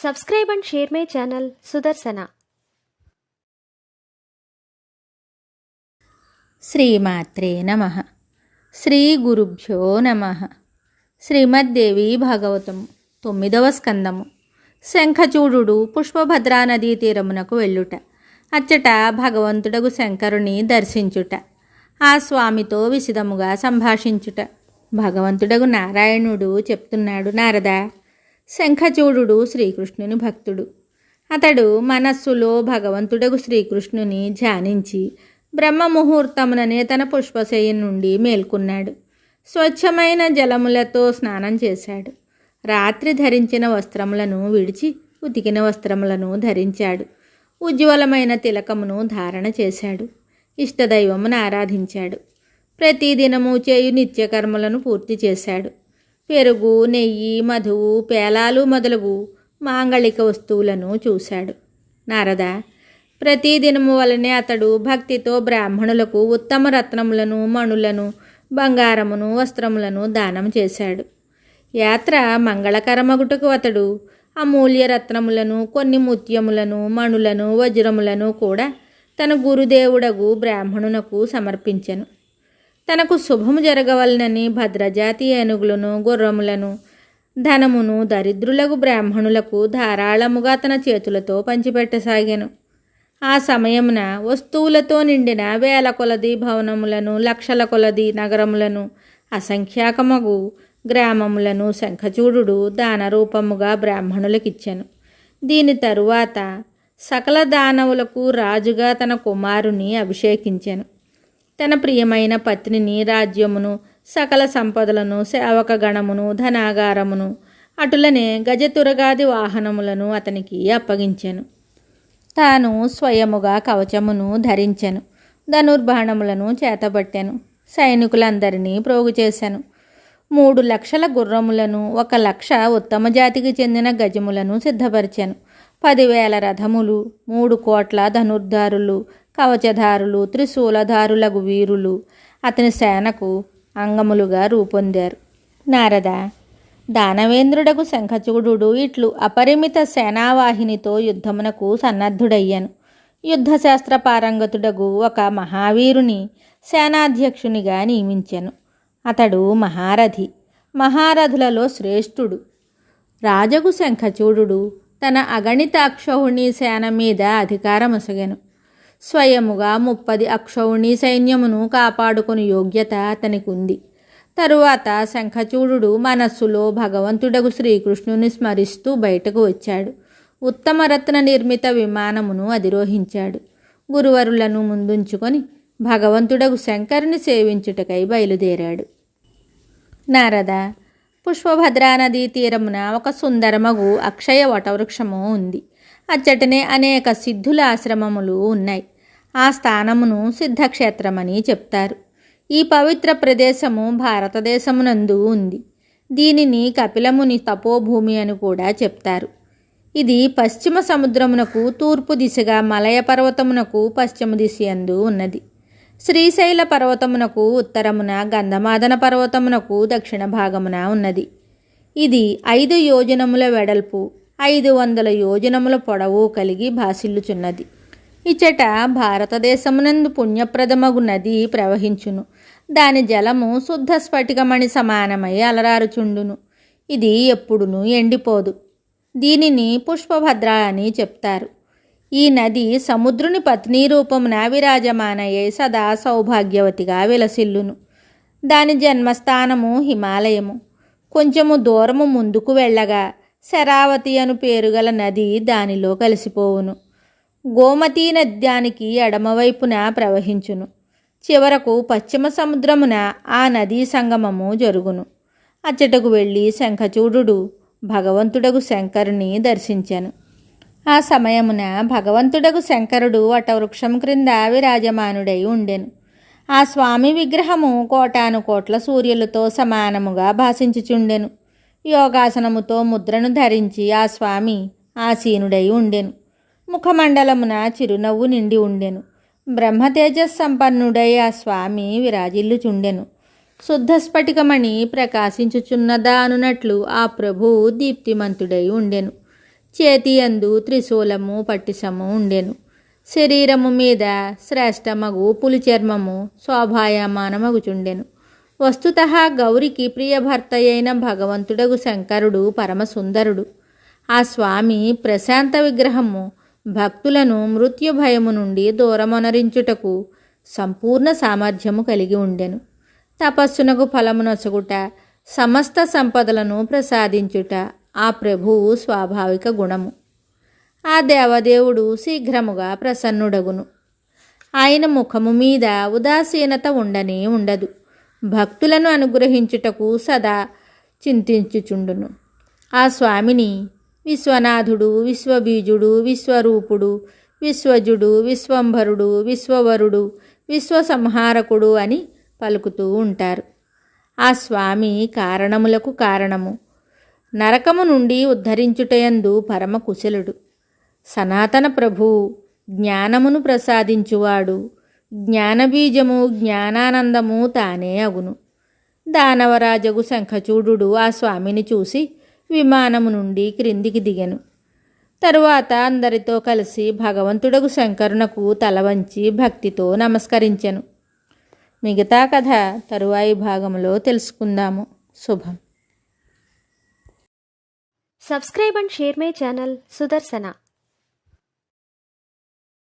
Subscribe and share my channel Sudarsana. శ్రీమాత్రే నమః. శ్రీ గురుభ్యో నమః. శ్రీమద్దేవి భాగవతం 9వ స్కందము. శంఖచూడు పుష్పభద్రా నదీ తీరమునకు వెళ్ళుట, అచ్చట భగవంతుడగు శంకరుని దర్శించుట, ఆ స్వామితో విశదముగా సంభాషించుట. భగవంతుడగు నారాయణుడు చెప్తున్నాడు: నారదా, శంఖచూడు శ్రీకృష్ణుని భక్తుడు. అతడు మనస్సులో భగవంతుడగు శ్రీకృష్ణుని ధ్యానించి బ్రహ్మముహూర్తముననే తన పుష్పశయ్యం నుండి మేల్కొన్నాడు. స్వచ్ఛమైన జలములతో స్నానం చేశాడు. రాత్రి ధరించిన వస్త్రములను విడిచి ఉతికిన వస్త్రములను ధరించాడు. ఉజ్వలమైన తిలకమును ధారణ చేశాడు. ఇష్టదైవమును ఆరాధించాడు. ప్రతిదినము చేయు నిత్యకర్మలను పూర్తి చేశాడు. పెరుగు, నెయ్యి, మధువు, పేలాలు మొదలగు మాంగళిక వస్తువులను చూశాడు. నారద, ప్రతిదినము వలనే అతడు భక్తితో బ్రాహ్మణులకు ఉత్తమ రత్నములను, మణులను, బంగారమును, వస్త్రములను దానం చేశాడు. యాత్ర మంగళకరమగుటకు అతడు అమూల్య రత్నములను, కొన్ని ముత్యములను, మణులను, వజ్రములను కూడా తన గురుదేవుడగు బ్రాహ్మణునకు సమర్పించెను. తనకు శుభము జరగవలనని భద్రజాతి ఏనుగులను, గుర్రములను, ధనమును దరిద్రులకు బ్రాహ్మణులకు ధారాళముగా తన చేతులతో పంచిపెట్టసాగాను. ఆ సమయమున వస్తువులతో నిండిన వేల కొలది భవనములను, లక్షల కొలది నగరములను, అసంఖ్యాకమగు గ్రామములను శంఖచూడు దానరూపముగా బ్రాహ్మణులకిచ్చెను. దీని తరువాత సకల దానవులకు రాజుగా తన కుమారుని అభిషేకించెను. తన ప్రియమైన పత్నిని, రాజ్యమును, సకల సంపదలను, సేవక గణమును, ధనాగారమును, అటులనే గజతురగాది వాహనములను అతనికి అప్పగించెను. తాను స్వయముగా కవచమును ధరించెను. ధనుర్బాణములను చేతబట్టెను. సైనికులందరినీ ప్రోగు చేశాను. 3 లక్షల గుర్రములను, 1 లక్ష ఉత్తమ జాతికి చెందిన గజములను సిద్ధపరిచాను. 10,000 రథములు, 3 కోట్ల ధనుర్ధారులు, కవచధారులు, త్రిశూలధారులగు వీరులు అతని సేనకు అంగములుగా రూపొందారు. నారద, దానవేంద్రుడకు శంఖచూడు ఇట్లు అపరిమిత సేనావాహినితో యుద్ధమునకు సన్నద్ధుడయ్యాను. యుద్ధశాస్త్ర పారంగతుడగు ఒక మహావీరుని సేనాధ్యక్షునిగా నియమించెను. అతడు మహారథి, మహారథులలో శ్రేష్ఠుడు. రాజగు శంఖచూడు తన అగణిత అక్షౌహిణి సేన మీద అధికారమొసగెను. స్వయముగా 30 అక్షౌహిణి సైన్యమును కాపాడుకుని యోగ్యత అతనికి ఉంది. తరువాత శంఖచూడు మనస్సులో భగవంతుడగు శ్రీకృష్ణుని స్మరిస్తూ బయటకు వచ్చాడు. ఉత్తమ రత్న నిర్మిత విమానమును అధిరోహించాడు. గురువరులను ముందుంచుకొని భగవంతుడగు శంకరుని సేవించుటకై బయలుదేరాడు. నారద, పుష్పభద్రా నదీ తీరమున ఒక సుందరమగు అక్షయ వటవృక్షము ఉంది. అచ్చటనే అనేక సిద్ధుల ఆశ్రమములు ఉన్నాయి. ఆ స్థానమును సిద్ధక్షేత్రమని చెప్తారు. ఈ పవిత్ర ప్రదేశము భారతదేశమునందు ఉంది. దీనిని కపిలముని తపోభూమి అని కూడా చెప్తారు. ఇది పశ్చిమ సముద్రమునకు తూర్పు దిశగా, మలయ పర్వతమునకు పశ్చిమ దిశ యందు ఉన్నది. శ్రీశైల పర్వతమునకు ఉత్తరమున, గంధమాదన పర్వతమునకు దక్షిణ భాగమున ఉన్నది. ఇది 5 యోజనముల వెడల్పు, 500 యోజనముల పొడవు కలిగి భాసిల్లుచున్నది. ఇచ్చట భారతదేశమునందు పుణ్యప్రదమగు నది ప్రవహించును. దాని జలము శుద్ధ స్ఫటికమణి సమానమై అలరారుచుండును. ఇది ఎప్పుడునూ ఎండిపోదు. దీనిని పుష్పభద్ర అని చెప్తారు. ఈ నది సముద్రుని పత్ని రూపమున విరాజమానయ్యై సదా సౌభాగ్యవతిగా విలసిల్లును. దాని జన్మస్థానము హిమాలయము. కొంచెము దూరము ముందుకు వెళ్ళగా శరావతి అను పేరుగల నది దానిలో కలిసిపోవును. గోమతీ నద్యానికి ఎడమవైపున ప్రవహించును. చివరకు పశ్చిమ సముద్రమున ఆ నదీ సంగమము జరుగును. అచ్చటకు వెళ్ళి శంఖచూడు భగవంతుడగు శంకరుని దర్శించెను. ఆ సమయమున భగవంతుడగు శంకరుడు వటవృక్షం క్రింద విరాజమానుడై ఉండెను. ఆ స్వామి విగ్రహము కోటాను కోట్ల సూర్యులతో సమానముగా భాషించుచుండెను. యోగాసనముతో ముద్రను ధరించి ఆ స్వామి ఆసీనుడై ఉండెను. ముఖమండలమున చిరునవ్వు నిండి ఉండెను. బ్రహ్మతేజస్సంపన్నుడై ఆ స్వామి విరాజిల్లుచుండెను. శుద్ధస్ఫటికమణి ప్రకాశించుచున్నదా అనునట్లు ఆ ప్రభువు దీప్తిమంతుడై ఉండెను. చేతి యందు త్రిశూలము పట్టిసము ఉండెను. శరీరము మీద శ్రేష్టమగు పులి చర్మము శోభాయమానమగుచుండెను. వస్తుతః గౌరికి ప్రియభర్త అయిన భగవంతుడగు శంకరుడు పరమసుందరుడు. ఆ స్వామి ప్రశాంత విగ్రహము భక్తులను మృత్యుభయము నుండి దూరమొనరించుటకు సంపూర్ణ సామర్థ్యము కలిగి ఉండెను. తపస్సునకు ఫలమునొసగుట, సమస్త సంపదలను ప్రసాదించుట ఆ ప్రభువు స్వాభావిక గుణము. ఆ దేవదేవుడు శీఘ్రముగా ప్రసన్నుడగును. ఆయన ముఖము మీద ఉదాసీనత ఉండనే ఉండదు. భక్తులను అనుగ్రహించుటకు సదా చింతించుచుండును. ఆ స్వామిని విశ్వనాథుడు, విశ్వబీజుడు, విశ్వరూపుడు, విశ్వజుడు, విశ్వంభరుడు, విశ్వవరుడు, విశ్వసంహారకుడు అని పలుకుతూ ఉంటారు. ఆ స్వామి కారణములకు కారణము. నరకము నుండి ఉద్ధరించుటయందు పరమ కుశలుడు. సనాతన ప్రభువు జ్ఞానమును ప్రసాదించువాడు. జ్ఞానబీజము జ్ఞానానందము తానే అగును. దానవరాజగు శంఖచూడు ఆ స్వామిని చూసి విమానము నుండి క్రిందికి దిగెను. తరువాత అందరితో కలిసి భగవంతుడగు శంకరునకు తల వంచి భక్తితో నమస్కరించెను. మిగతా కథ తరువాయి భాగంలో తెలుసుకుందాము. శుభం. Subscribe and share my channel Sudarsana.